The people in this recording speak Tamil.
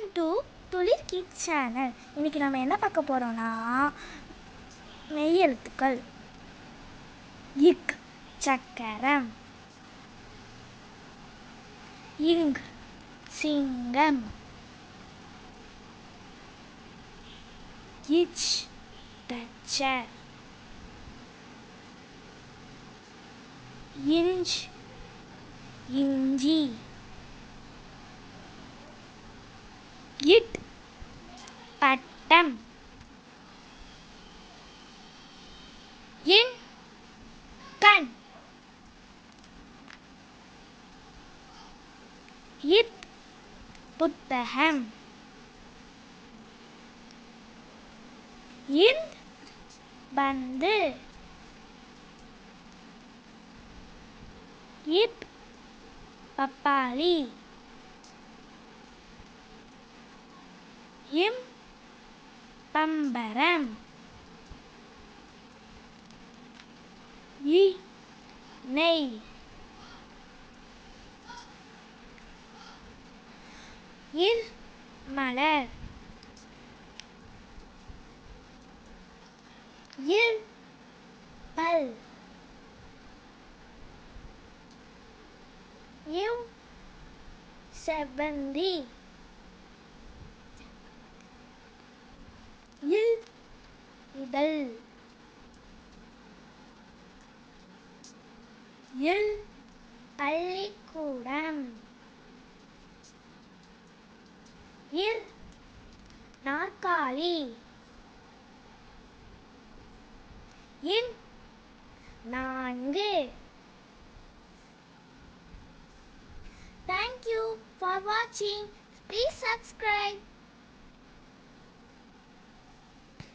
வெல்கம் டு துளிர் கிட்ஸ் சேனல். இன்றைக்கி நம்ம என்ன பார்க்க போகிறோன்னா மெய் எழுத்துக்கள். இக் சக்கரம், இங் சிங்கம், இச் தச்சர், இஞ்ச் இஞ்சி, இட் பட்டம், இன் கண், இத் புத்தகம், இந் பந்து, இப் பப்பாளி, இம் பம்பரம், இ நெய், இல் மலர், இல் பல், இவ் செவ்வந்தி, இல் இதழ், இல் பள்ளிக்கூடம், இல் நாற்காலி, இன் 4. Thank you for watching. Please subscribe.